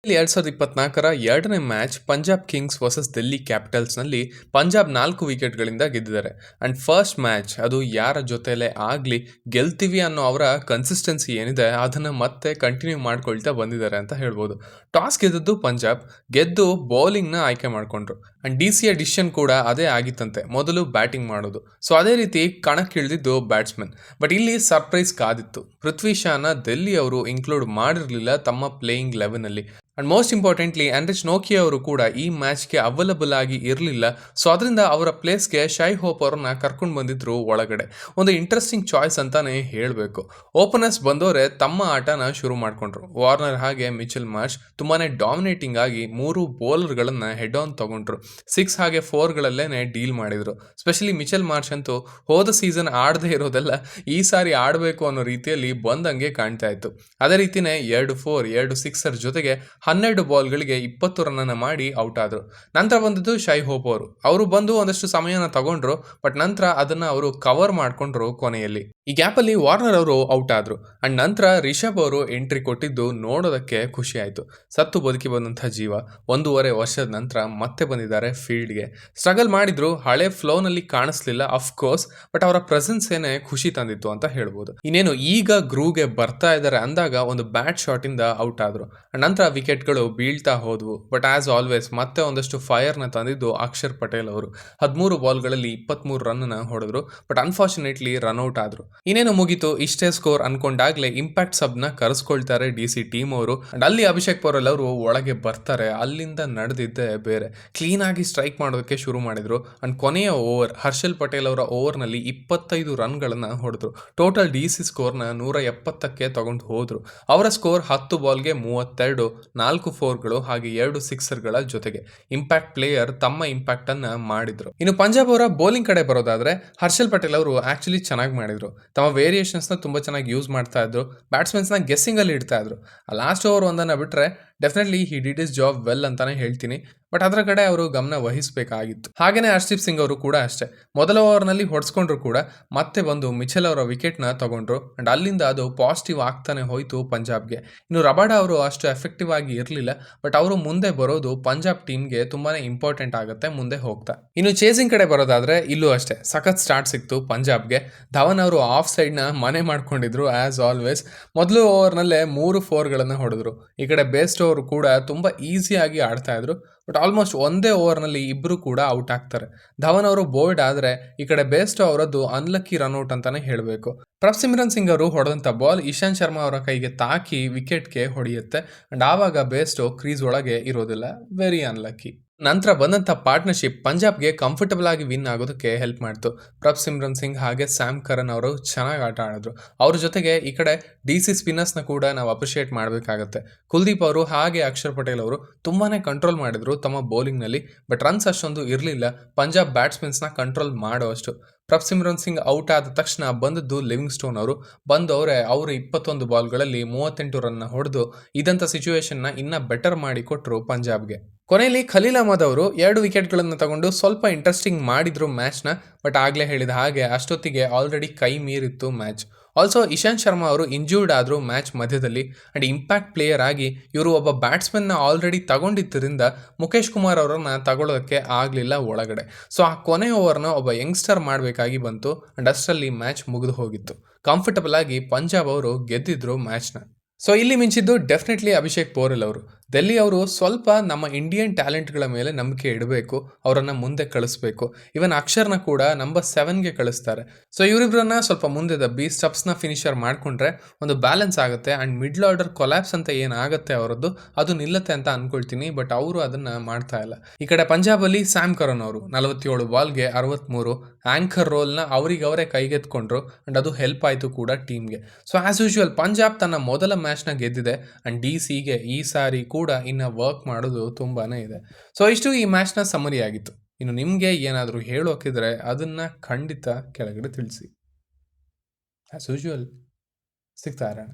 ಇಲ್ಲಿ 2024ರ ಎರಡನೇ match Punjab Kings versus Delhi ಕ್ಯಾಪಿಟಲ್ಸ್ನಲ್ಲಿ ಪಂಜಾಬ್ 4 ವಿಕೆಟ್ಗಳಿಂದ ಗೆದ್ದಿದ್ದಾರೆ. ಅಂಡ್ ಫಸ್ಟ್ ಮ್ಯಾಚ್ ಅದು ಯಾರ ಜೊತೆಲೇ ಆಗಲಿ ಗೆಲ್ತೀವಿ ಅನ್ನೋ ಅವರ ಕನ್ಸಿಸ್ಟೆನ್ಸಿ ಏನಿದೆ ಅದನ್ನು ಮತ್ತೆ ಕಂಟಿನ್ಯೂ ಮಾಡ್ಕೊಳ್ತಾ ಬಂದಿದ್ದಾರೆ ಅಂತ ಹೇಳ್ಬೋದು. ಟಾಸ್ ಗೆದ್ದದ್ದು ಪಂಜಾಬ್, ಗೆದ್ದು ಬೌಲಿಂಗ್ನ ಆಯ್ಕೆ ಮಾಡಿಕೊಂಡ್ರು. ಅಂಡ್ ಡಿ.ಸಿಯ ಡಿಸಿಷನ್ ಕೂಡ ಅದೇ ಆಗಿತ್ತಂತೆ, ಮೊದಲು ಬ್ಯಾಟಿಂಗ್ ಮಾಡೋದು. ಸೊ ಅದೇ ರೀತಿ ಕಣಕ್ಕಿಳಿದಿದ್ದು ಬ್ಯಾಟ್ಸ್ಮನ್. ಬಟ್ ಇಲ್ಲಿ ಸರ್ಪ್ರೈಸ್ ಕಾದಿತ್ತು. ಪೃಥ್ವಿ ಶಾನ ಡೆಲ್ಲಿ ಅವರು ಇನ್ಕ್ಲೂಡ್ ಮಾಡಿರಲಿಲ್ಲ ತಮ್ಮ ಪ್ಲೇಯಿಂಗ್ 11ಅಲ್ಲಿ. ಅಂಡ್ ಮೋಸ್ಟ್ ಇಂಪಾರ್ಟೆಂಟ್ಲಿ ಆಂಡ್ರಿಚ್ ನೋಕಿ ಅವರು ಕೂಡ ಈ ಮ್ಯಾಚ್ಗೆ ಅವೈಲಬಲ್ ಆಗಿ ಇರಲಿಲ್ಲ. ಸೊ ಅದರಿಂದ ಅವರ ಪ್ಲೇಸ್ಗೆ ಶೈ ಹೋಪ್ ಅವರನ್ನ ಕರ್ಕೊಂಡು ಬಂದಿದ್ರು ಒಳಗಡೆ. ಒಂದು ಇಂಟ್ರೆಸ್ಟಿಂಗ್ ಚಾಯ್ಸ್ ಅಂತಾನೆ ಹೇಳಬೇಕು. ಓಪನರ್ಸ್ ಬಂದವರೇ ತಮ್ಮ ಆಟನ ಶುರು ಮಾಡಿಕೊಂಡ್ರು. ವಾರ್ನರ್ ಹಾಗೆ ಮಿಚೆಲ್ ಮಾರ್ಷ್ ತುಂಬಾನೇ ಡಾಮಿನೇಟಿಂಗ್ ಆಗಿ 3 ಬೌಲರ್ಗಳನ್ನ ಹೆಡ್ ಆನ್ ತಗೊಂಡ್ರು. 6 ಹಾಗೆ 4ಗಳಲ್ಲೇನೆ ಡೀಲ್ ಮಾಡಿದ್ರು. ಸ್ಪೆಷಲಿ ಮಿಚೆಲ್ ಮಾರ್ಷ್ ಅಂತೂ ಹೋದ ಸೀಸನ್ ಆಡದೇ ಇರೋದೆಲ್ಲ ಈ ಸಾರಿ ಆಡಬೇಕು ಅನ್ನೋ ರೀತಿಯಲ್ಲಿ ಬಂದಂಗೆ ಕಾಣ್ತಾ ಇತ್ತು. ಅದೇ ರೀತಿನೇ 2 4 2 6 ಜೊತೆಗೆ 12 ಬಾಲ್ಗಳಿಗೆ 20 ರನ್ನನ್ನು ಮಾಡಿ ಔಟ್ ಆದರು. ನಂತರ ಬಂದದ್ದು ಶೈ ಹೋಪ್ ಅವರು ಬಂದು ಒಂದಷ್ಟು ಸಮಯನ ತಗೊಂಡ್ರು. ಬಟ್ ನಂತರ ಅದನ್ನು ಅವರು ಕವರ್ ಮಾಡಿಕೊಂಡ್ರು ಕೊನೆಯಲ್ಲಿ. ಈ ಗ್ಯಾಪಲ್ಲಿ ವಾರ್ನರ್ ಅವರು ಔಟ್ ಆದರು. ಅಂಡ್ ನಂತರ ರಿಷಬ್ ಅವರು ಎಂಟ್ರಿ ಕೊಟ್ಟಿದ್ದು ನೋಡೋದಕ್ಕೆ ಖುಷಿ ಆಯಿತು. ಸತ್ತು ಬದುಕಿ ಬಂದಂಥ ಜೀವ 1.5 ವರ್ಷದ ನಂತರ ಮತ್ತೆ ಬಂದಿದ್ದಾರೆ ಫೀಲ್ಡ್ಗೆ. ಸ್ಟ್ರಗಲ್ ಮಾಡಿದ್ರು, ಹಳೆ ಫ್ಲೋನಲ್ಲಿ ಕಾಣಿಸ್ಲಿಲ್ಲ ಅಫ್ಕೋರ್ಸ್, ಬಟ್ ಅವರ ಪ್ರೆಸೆನ್ಸ್ ಏನೇ ಖುಷಿ ತಂದಿತ್ತು ಅಂತ ಹೇಳ್ಬೋದು. ಇನ್ನೇನು ಈಗ ಗ್ರೂವ್ಗೆ ಬರ್ತಾ ಇದ್ದಾರೆ ಅಂದಾಗ ಒಂದು ಬ್ಯಾಟ್ ಶಾಟಿಂದ ಔಟ್ ಆದರು. ನಂತರ ವಿಕೆಟ್ಗಳು ಬೀಳ್ತಾ ಹೋದ್ವು. ಬಟ್ ಆಸ್ ಆಲ್ವೇಸ್ ಮತ್ತೆ ಒಂದಷ್ಟು ಫೈರ್ನ ತಂದಿದ್ದು ಅಕ್ಷರ್ ಪಟೇಲ್ ಅವರು. 13 ಬಾಲ್ಗಳಲ್ಲಿ 23 ರನ್ನ ಹೊಡೆದ್ರು. ಬಟ್ ಅನ್ಫಾರ್ಚುನೇಟ್ಲಿ ರನ್ಔಟ್ ಆದ್ರು. ಇನ್ನೇನು ಮುಗೀತು, ಇಷ್ಟೇ ಸ್ಕೋರ್ ಅನ್ಕೊಂಡಾಗ್ಲೇ ಇಂಪ್ಯಾಕ್ಟ್ ಸಬ್ನ ಕರೆಸ್ಕೊಳ್ತಾರೆ ಡಿ.ಸಿ ಟೀಮ್ ಅವರು. ಅಂಡ್ ಅಲ್ಲಿ ಅಭಿಷೇಕ್ ಪೌರಲ್ ಅವರು ಒಳಗೆ ಬರ್ತಾರೆ. ಅಲ್ಲಿಂದ ನಡೆದಿದ್ದೆ ಬೇರೆ. ಕ್ಲೀನ್ ಆಗಿ ಸ್ಟ್ರೈಕ್ ಮಾಡೋದಕ್ಕೆ ಶುರು ಮಾಡಿದ್ರು. ಅಂಡ್ ಕೊನೆಯ ಓವರ್ ಹರ್ಷಲ್ ಪಟೇಲ್ ಅವರ ಓವರ್ನಲ್ಲಿ 25 ರನ್ಗಳನ್ನ ಹೊಡೆದ್ರು. ಟೋಟಲ್ ಡಿ.ಸಿ ಸ್ಕೋರ್ನ 170ಕ್ಕೆ ತಗೊಂಡು ಹೋದ್ರು. ಅವರ ಸ್ಕೋರ್ 10 ಬಾಲ್ಗೆ 32, 4 4ಗಳು ಹಾಗೆ 2 6ಗಳ ಜೊತೆಗೆ ಇಂಪ್ಯಾಕ್ಟ್ ಪ್ಲೇಯರ್ ತಮ್ಮ ಇಂಪ್ಯಾಕ್ಟ್ ಅನ್ನ ಮಾಡಿದ್ರು. ಇನ್ನು ಪಂಜಾಬ್ ಅವರ ಬೌಲಿಂಗ್ ಕಡೆ ಬರೋದಾದ್ರೆ ಹರ್ಷಲ್ ಪಟೇಲ್ ಅವರು ಆಕ್ಚುಲಿ ಚೆನ್ನಾಗಿ ಮಾಡಿದ್ರು. ತಮ್ಮ ವೇರಿಯೇಷನ್ಸ್ ನ ತುಂಬಾ ಚೆನ್ನಾಗಿ ಯೂಸ್ ಮಾಡ್ತಾ ಇದ್ರು. ಬ್ಯಾಟ್ಸ್ಮನ್ಸ್ ನ ಗೆಸ್ಸಿಂಗ್ ಅಲ್ಲಿ ಇಡ್ತಾ ಇದ್ರು. ಲಾಸ್ಟ್ ಓವರ್ ಒಂದನ್ನ ಬಿಟ್ರೆ definitely he did is job well ಅಂತಾನೆ ಹೇಳ್ತೀನಿ. ಬಟ್ ಅದರ ಕಡೆ ಅವರು ಗಮನ ವಹಿಸಬೇಕಾಗಿತ್ತು. ಹಾಗೇನೆ ಹರ್ಷದೀಪ್ ಸಿಂಗ್ ಅವರು ಕೂಡ ಅಷ್ಟೇ. ಮೊದಲ ಓವರ್ನಲ್ಲಿ ಹೊಡೆಸ್ಕೊಂಡ್ರು ಕೂಡ ಮತ್ತೆ ಬಂದು ಮಿಚೆಲ್ ಅವರ ವಿಕೆಟ್ನ ತಗೊಂಡ್ರು. ಅಂಡ್ ಅಲ್ಲಿಂದ ಅದು ಪಾಸಿಟಿವ್ ಆಗ್ತಾನೆ ಹೋಯ್ತು ಪಂಜಾಬ್ಗೆ. ಇನ್ನು ರಬಾಡಾ ಅವರು ಅಷ್ಟು ಎಫೆಕ್ಟಿವ್ ಆಗಿ ಇರಲಿಲ್ಲ. ಬಟ್ ಅವರು ಮುಂದೆ ಬರೋದು ಪಂಜಾಬ್ ಟೀಮ್ಗೆ ತುಂಬಾನೇ ಇಂಪಾರ್ಟೆಂಟ್ ಆಗುತ್ತೆ ಮುಂದೆ ಹೋಗ್ತಾ. ಇನ್ನು ಚೇಸಿಂಗ್ ಕಡೆ ಬರೋದಾದ್ರೆ ಇಲ್ಲೂ ಅಷ್ಟೇ ಸಖತ್ ಸ್ಟಾರ್ಟ್ ಸಿಕ್ತು ಪಂಜಾಬ್ಗೆ. ಧವನ್ ಅವರು ಆಫ್ ಸೈಡ್ನ ಮನೆ ಮಾಡ್ಕೊಂಡಿದ್ರು ಆಸ್ ಆಲ್ವೇಸ್. ಮೊದಲು ಓವರ್ನಲ್ಲೇ 3 4ಗಳನ್ನು ಹೊಡೆದ್ರು. ಈ ಕಡೆ ಬೇಸ್ಟ್ ಅವರು ಕೂಡ ತುಂಬಾ ಈಸಿಯಾಗಿ ಆಡ್ತಾ ಇದ್ರು. ಬಟ್ ಆಲ್ಮೋಸ್ಟ್ ಒಂದೇ ಓವರ್ನಲ್ಲಿ ಇಬ್ಬರು ಕೂಡ ಔಟ್ ಆಗ್ತಾರೆ. ಧವನ್ ಅವರು ಬೋಲ್ಡ್ ಆದರೆ ಈ ಕಡೆ ಬೇಸ್ಟ್ ಅವರದ್ದು ಅನ್ಲಕ್ಕಿ ರನ್ಔಟ್ ಅಂತಾನೆ ಹೇಳಬೇಕು. ಪ್ರಭ್ಸಿಮ್ರನ್ ಸಿಂಗ್ ಅವರು ಹೊಡೆದಂಥ ಬಾಲ್ ಇಶಾಂತ್ ಶರ್ಮಾ ಅವರ ಕೈಗೆ ತಾಕಿ ವಿಕೆಟ್ಗೆ ಹೊಡೆಯುತ್ತೆ. ಅಂಡ್ ಆವಾಗ ಬೇಸ್ಟ್ ಕ್ರೀಸ್ ಒಳಗೆ ಇರೋದಿಲ್ಲ. Very unlucky. ನಂತರ ಬಂದಂಥ ಪಾರ್ಟ್ನರ್ಶಿಪ್ ಪಂಜಾಬ್ಗೆ ಕಂಫರ್ಟಬಲ್ ಆಗಿ ವಿನ್ ಆಗೋದಕ್ಕೆ ಹೆಲ್ಪ್ ಮಾಡ್ತು. ಪ್ರಭ್ಸಿಮ್ರನ್ ಸಿಂಗ್ ಹಾಗೆ ಸ್ಯಾಮ್ ಕರನ್ ಅವರು ಚೆನ್ನಾಗಿ ಆಟ ಆಡಿದ್ರು. ಅವ್ರ ಜೊತೆಗೆ ಈ ಕಡೆ ಡಿ.ಸಿ ಸ್ಪಿನ್ನರ್ಸ್ನ ಕೂಡ ನಾವು ಅಪ್ರಿಷಿಯೇಟ್ ಮಾಡಬೇಕಾಗತ್ತೆ. ಕುಲ್ದೀಪ್ ಅವರು ಹಾಗೆ ಅಕ್ಷರ್ ಪಟೇಲ್ ಅವರು ತುಂಬಾನೇ ಕಂಟ್ರೋಲ್ ಮಾಡಿದ್ರು ತಮ್ಮ ಬೌಲಿಂಗ್ನಲ್ಲಿ. ಬಟ್ ರನ್ಸ್ ಅಷ್ಟೊಂದು ಇರಲಿಲ್ಲ ಪಂಜಾಬ್ ಬ್ಯಾಟ್ಸ್ಮನ್ಸ್ನ ಕಂಟ್ರೋಲ್ ಮಾಡೋವಷ್ಟು. ಪ್ರಭ್ಸಿಮ್ರನ್ ಸಿಂಗ್ ಔಟ್ ಆದ ತಕ್ಷಣ ಬಂದದ್ದು ಲಿವಿಂಗ್ ಸ್ಟೋನ್ ಅವರು. ಬಂದವರೇ ಅವರು 21 ಬಾಲ್ಗಳಲ್ಲಿ 38 ರನ್ನ ಹೊಡೆದು ಇದಂಥ ಸಿಚುವೇಶನ್ನ ಇನ್ನ ಬೆಟರ್ ಮಾಡಿ ಕೊಟ್ಟರು ಪಂಜಾಬ್ಗೆ. ಕೊನೆಯಲ್ಲಿ ಖಲೀಲ್ ಅಹ್ಮದ್ ಅವರು 2 ವಿಕೆಟ್ಗಳನ್ನು ತಗೊಂಡು ಸ್ವಲ್ಪ ಇಂಟ್ರೆಸ್ಟಿಂಗ್ ಮಾಡಿದ್ರು ಮ್ಯಾಚ್ನ. ಬಟ್ ಆಗಲೇ ಹೇಳಿದ ಹಾಗೆ ಅಷ್ಟೊತ್ತಿಗೆ ಆಲ್ರೆಡಿ ಕೈ ಮೀರಿತ್ತು ಮ್ಯಾಚ್. ಆಲ್ಸೋ ಇಶಾಂತ್ ಶರ್ಮಾ ಅವರು ಇಂಜೂರ್ಡ್ ಆದರು ಮ್ಯಾಚ್ ಮಧ್ಯದಲ್ಲಿ. ಅಂಡ್ ಇಂಪ್ಯಾಕ್ಟ್ ಪ್ಲೇಯರ್ ಆಗಿ ಇವರು ಒಬ್ಬ ಬ್ಯಾಟ್ಸ್ಮನ್ನ ಆಲ್ರೆಡಿ ತಗೊಂಡಿದ್ದರಿಂದ ಮುಖೇಶ್ ಕುಮಾರ್ ಅವರನ್ನ ತಗೊಳ್ಳೋದಕ್ಕೆ ಆಗಲಿಲ್ಲ ಒಳಗಡೆ. ಸೊ ಆ ಕೊನೆ ಓವರ್ನ ಒಬ್ಬ ಯಂಗ್ಸ್ಟರ್ ಮಾಡಬೇಕಾಗಿ ಬಂತು. ಅಂಡ್ ಅಷ್ಟರಲ್ಲಿ ಮ್ಯಾಚ್ ಮುಗಿದು ಹೋಗಿತ್ತು. ಕಂಫರ್ಟಬಲ್ ಆಗಿ ಪಂಜಾಬ್ ಅವರು ಗೆದ್ದಿದ್ರು ಮ್ಯಾಚ್ನ. ಸೊ ಇಲ್ಲಿ ಮಿಂಚಿದ್ದು ಡೆಫಿನೆಟ್ಲಿ ಅಭಿಷೇಕ್ ಪೌರಲ್ ಅವರು. ಡೆಲ್ಲಿ ಅವರು ಸ್ವಲ್ಪ ನಮ್ಮ ಇಂಡಿಯನ್ ಟ್ಯಾಲೆಂಟ್ಗಳ ಮೇಲೆ ನಂಬಿಕೆ ಇಡಬೇಕು, ಅವರನ್ನು ಮುಂದೆ ಕಳಿಸ್ಬೇಕು. ಇವನ್ ಅಕ್ಷರ್ನ ಕೂಡ ನಂಬರ್ 7ಗೆ ಕಳಿಸ್ತಾರೆ. ಸೊ ಇವರಿಬ್ಬರನ್ನ ಸ್ವಲ್ಪ ಮುಂದೆ ದಬ್ಬಿ ಸ್ಟಬ್ಸ್ನ ಫಿನಿಷರ್ ಮಾಡಿಕೊಂಡ್ರೆ ಒಂದು ಬ್ಯಾಲೆನ್ಸ್ ಆಗುತ್ತೆ. ಆ್ಯಂಡ್ ಮಿಡ್ಲ್ ಆರ್ಡರ್ ಕೊಲ್ಯಾಪ್ಸ್ ಅಂತ ಏನಾಗುತ್ತೆ ಅವರದ್ದು ಅದು ನಿಲ್ಲತ್ತೆ ಅಂತ ಅನ್ಕೊಳ್ತೀನಿ. ಬಟ್ ಅವರು ಅದನ್ನು ಮಾಡ್ತಾ ಇಲ್ಲ. ಈ ಕಡೆ ಪಂಜಾಬಲ್ಲಿ ಸ್ಯಾಮ್ ಕರನ್ ಅವರು 47 ಬಾಲ್ಗೆ 63 ಆಂಕರ್ ರೋಲ್ನ ಅವರೇ ಕೈಗೆತ್ಕೊಂಡ್ರು. ಆ್ಯಂಡ್ ಅದು ಹೆಲ್ಪ್ ಆಯಿತು ಕೂಡ ಟೀಮ್ಗೆ. ಸೊ ಆಸ್ ಯೂಶುವಲ್ ಪಂಜಾಬ್ ತನ್ನ ಮೊದಲ ಮ್ಯಾಚ್ನ ಗೆದ್ದಿದೆ. ಆ್ಯಂಡ್ ಡಿ.ಸಿಗೆ ಈ ಸಾರಿ ಕೂಡ ಇನ್ನು ವರ್ಕ್ ಮಾಡೋದು ತುಂಬಾನೇ ಇದೆ. ಸೊ ಇಷ್ಟು ಈ ಮ್ಯಾಚ್ನ ಸಮ್ಮರಿ ಆಗಿತ್ತು. ಇನ್ನು ನಿಮಗೆ ಏನಾದರೂ ಹೇಳೋಕಿದ್ರೆ ಅದನ್ನು ಖಂಡಿತ ಕೆಳಗಡೆ ತಿಳಿಸಿ. ಆಸ್ ಯೂಶುವಲ್ ಸಿಗ್ತಾ ಇರೋಣ.